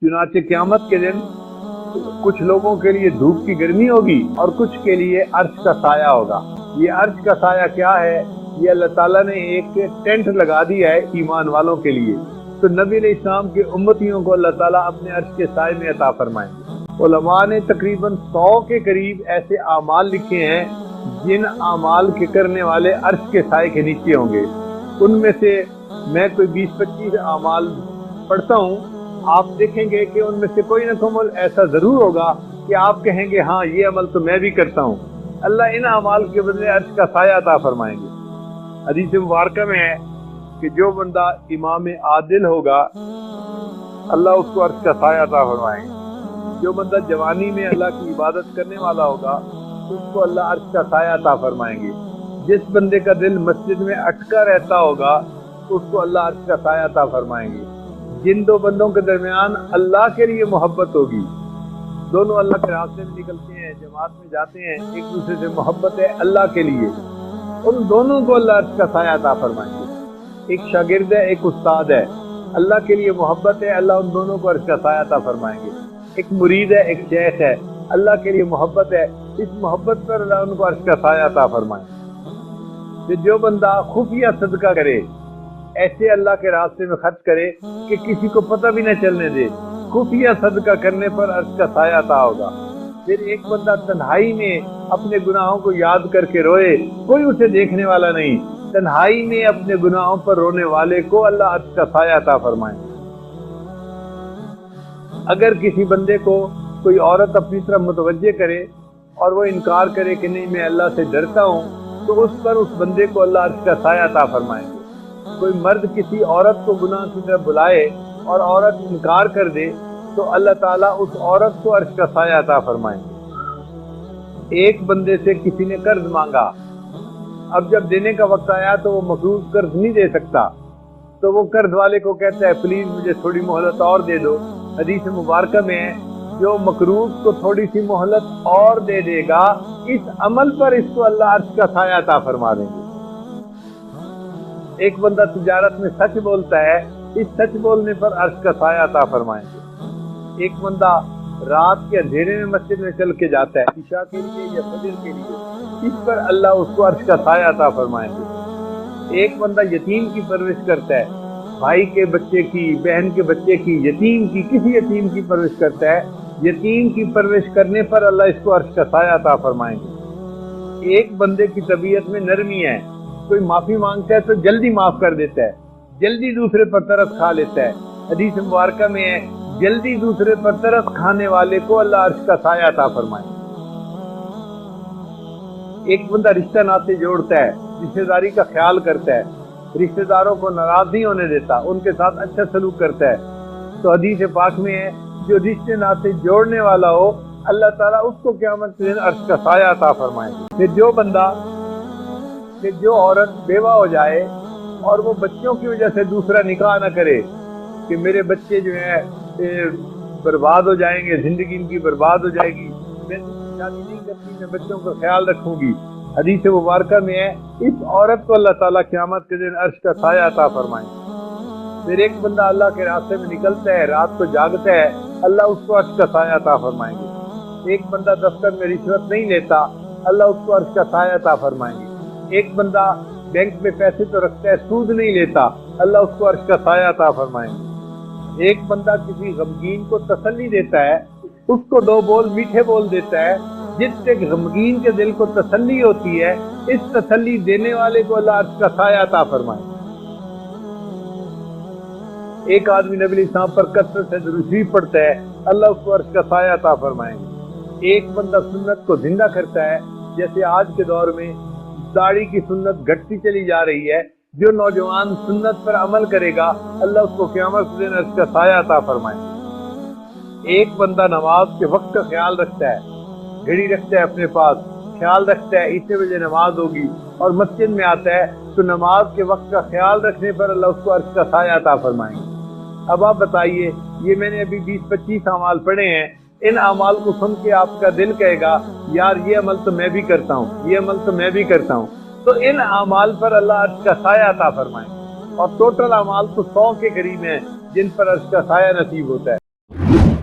चुनाचे क़यामत के दिन कुछ लोगों के लिए धूप की गर्मी होगी और कुछ के लिए अर्श का साया होगा। ये अर्श का साया क्या है? ये अल्लाह ताला ने एक टेंट लगा दिया है ईमान वालों के लिए। तो नबी अलैहिस्सलाम के उम्मतियों को अल्लाह ताला अपने अर्श के साए में अता फरमाएंगे। उलमा ने तकरीबन 100 के करीब ऐसे आमाल लिखे हैं जिन आमाल के करने वाले अर्श के साए के नीचे होंगे। उनमें से मैं कोई 20-25 आमाल पढ़ता हूँ, आप देखेंगे कि उनमें से कोई ना कोई अमल ऐसा ज़रूर होगा कि आप कहेंगे हाँ ये अमल तो मैं भी करता हूँ। अल्लाह इन अमाल के बदले अर्श का साया अता फरमाएंगे। हदीस मुबारक में है कि जो बंदा इमाम आदिल होगा अल्लाह उसको अर्श का साया अता फरमाएंगे। जो बंदा जवानी में अल्लाह की इबादत करने वाला होगा उसको अल्लाह अर्श का साया अता फरमाएंगे। जिस बंदे का दिल मस्जिद में अटका रहता होगा उसको अल्लाह अर्श का साया अता फरमाएंगे। जिन दो बंदों के दरमियान अल्लाह के लिए मोहब्बत होगी, दोनों अल्लाह के रास्ते में निकलते हैं, जमात में जाते हैं, एक दूसरे से मोहब्बत है अल्लाह के लिए, उन दोनों को अल्लाह अर्श का साया अता फरमाएंगे। एक शागिर्द है, एक उस्ताद है, अल्लाह के लिए मोहब्बत है, अल्लाह उन दोनों को अर्श का साया अता फरमाएंगे। एक मुरीद है, एक शेख है, अल्लाह के लिए मोहब्बत है, इस मोहब्बत पर अल्लाह उनको अर्श का साया अता फरमाएंगे। तो जो बंदा खुफिया सदका करे, ऐसे अल्लाह के रास्ते में खर्च करे कि किसी को पता भी न चलने दे, खुफिया सदका करने पर अर्श का साया अता होगा। फिर एक बंदा तन्हाई में अपने गुनाहों को याद करके रोए, कोई उसे देखने वाला नहीं, तन्हाई में अपने गुनाहों पर रोने वाले को अल्लाह अर्श का साया अता फरमाए। अगर किसी बंदे को कोई औरत अपनी तरफ मुतवज्जे करे और वो इनकार करे कि नहीं मैं अल्लाह से डरता हूँ, तो उस पर उस बंदे को अल्लाह अर्श का साया अता फरमाएंगे। कोई मर्द किसी औरत को गुनाह की तरफ बुलाए और औरत इनकार कर दे तो अल्लाह ताला उस औरत को अर्श का साया अता फरमाएंगे। एक बंदे से किसी ने कर्ज मांगा, अब जब देने का वक्त आया तो वो मकरूज कर्ज नहीं दे सकता, तो वो कर्ज वाले को कहता है प्लीज मुझे थोड़ी मोहलत और दे दो। हदीस मुबारक में है जो मकरूज को थोड़ी सी मोहलत और दे देगा, इस अमल पर इसको अल्लाह अर्श का साया अता फरमा देंगे। एक बंदा तिजारत में सच बोलता है, इस सच बोलने पर अर्श का साया अता फरमाएंगे। एक बंदा रात के अंधेरे में मस्जिद में चल के जाता है इशा के लिए या फजर के लिए, इस पर अल्लाह उसको अर्श का साया अता फरमाएंगे। एक बंदा यतीम की परवरिश करता है, भाई के बच्चे की, बहन के बच्चे की, यतीम की, किसी यतीम की परवरिश करता है, यतीम की परवरिश करने पर अल्लाह इसको अर्श का साया अता फरमाएंगे। एक बंदे की तबीयत में नरमी है, कोई माफी मांगता है तो जल्दी माफ कर देता है, जल्दी दूसरे पर तरस खा लेता है। हदीस मुबारक में है जल्दी दूसरे पर तरस खाने वाले को अल्लाह अर्श का साया अता फरमाए। एक बंदा रिश्ता नाते जोड़ता है, रिश्तेदारी का ख्याल करता है, रिश्तेदारों को नाराज नहीं होने देता, उनके साथ अच्छा सलूक करता है, तो हदीस पाक में है जो रिश्ते नाते जोड़ने वाला हो अल्लाह ताला उसको क़यामत के दिन अर्श का साया अता फरमाएंगे। फिर जो औरत बेवा हो जाए और वो बच्चों की वजह से दूसरा निकाह न करे कि मेरे बच्चे जो है बर्बाद हो जाएंगे, जिंदगी इनकी बर्बाद हो जाएगी, मैं शादी नहीं करती, मैं बच्चों का ख्याल रखूंगी, हदीस मुबारक में है इस औरत को अल्लाह ताला क़यामत के दिन अर्श का साया अता फरमाएंगे। फिर एक बंदा अल्लाह के रास्ते में निकलता है, रात को जागता है, अल्लाह उसको अर्श का साया अता फरमाएंगे। एक बंदा दफ्तर में रिश्वत नहीं लेता, अल्लाह उसको अर्श का साया अता फरमाएंगे। एक बंदा बैंक में पैसे तो रखता है, सूद नहीं लेता, अल्लाह उसको अर्श का साया अता फरमाएंगे। एक बंदा किसी गमगीन को तसल्ली देता है, उसको 2 बोल मीठे बोल देता है, जिससे गमगीन के दिल को तसल्ली होती है, इस तसल्ली देने वाले को अल्लाह अर्श का साया अता फरमाए। एक आदमी नबी अलैहिस्सलाम पर कसरत से दुरूद शरीफ पढ़ता है, अल्लाह उसको अर्श का साया अता फरमाएंगे। एक बंदा सुन्नत को जिंदा करता है, जैसे आज के दौर में दाढ़ी की सुन्नत घटती चली जा रही है, जो नौजवान सुन्नत पर अमल करेगा अल्लाह उसको क़यामत के दिन अर्श का साया अता फरमाएंगे। एक बंदा नमाज के वक्त का ख्याल रखता है, घड़ी रखता है अपने पास, ख्याल रखता है इतने बजे नमाज होगी और मस्जिद में आता है तो नमाज के वक्त का ख्याल रखने पर अल्लाह उसको अर्श का साया अता फरमाएंगे। अब आप बताइए, ये मैंने अभी 20-25 अमाल पढ़े हैं, इन अमाल को सुन के आपका दिल कहेगा यार ये अमल तो मैं भी करता हूँ, ये अमल तो मैं भी करता हूँ, तो इन अमाल पर अल्लाह अर्श का साया अता फरमाएंगे। और टोटल अमाल तो 100 के करीब हैं जिन पर अर्श का साया नसीब होता है। اللہ۔